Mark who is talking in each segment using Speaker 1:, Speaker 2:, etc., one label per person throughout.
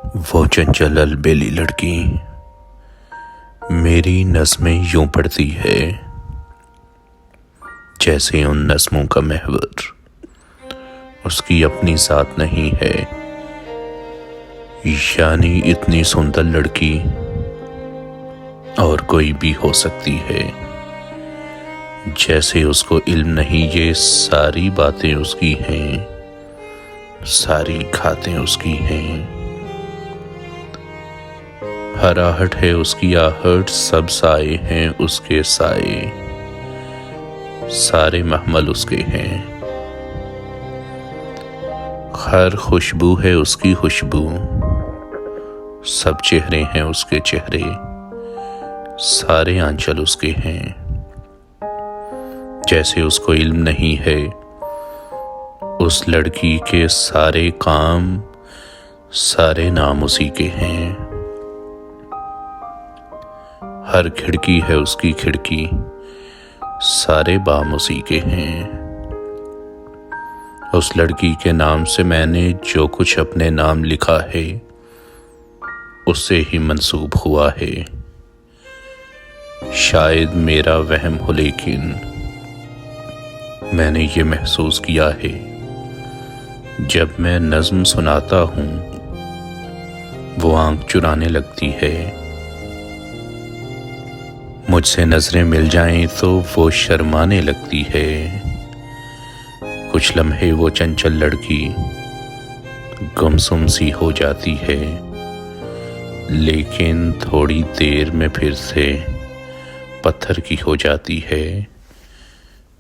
Speaker 1: وہ چنچل البیلی لڑکی میری نظمیں یوں پڑھتی ہے جیسے ان نظموں کا محور اس کی اپنی ذات نہیں ہے، یعنی اتنی سندر لڑکی اور کوئی بھی ہو سکتی ہے، جیسے اس کو علم نہیں یہ ساری باتیں اس کی ہیں، ساری کھاتیں اس کی ہیں، ہر آہٹ ہے اس کی آہٹ، سب سائے ہیں اس کے سائے، سارے محمل اس کے ہیں، ہر خوشبو ہے اس کی خوشبو، سب چہرے ہیں اس کے چہرے، سارے آنچل اس کے ہیں، جیسے اس کو علم نہیں ہے اس لڑکی کے سارے کام سارے نام اسی کے ہیں، ہر کھڑکی ہے اس کی کھڑکی، سارے بام اسی کے ہیں، اس لڑکی کے نام سے میں نے جو کچھ اپنے نام لکھا ہے اس سے ہی منسوب ہوا ہے، شاید میرا وہم ہو لیکن میں نے یہ محسوس کیا ہے جب میں نظم سناتا ہوں وہ آنکھ چرانے لگتی ہے، مجھ سے نظریں مل جائیں تو وہ شرمانے لگتی ہے، کچھ لمحے وہ چنچل لڑکی گمسم سی ہو جاتی ہے، لیکن تھوڑی دیر میں پھر سے پتھر کی ہو جاتی ہے،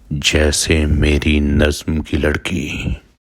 Speaker 1: جیسے میری نظم کی لڑکی۔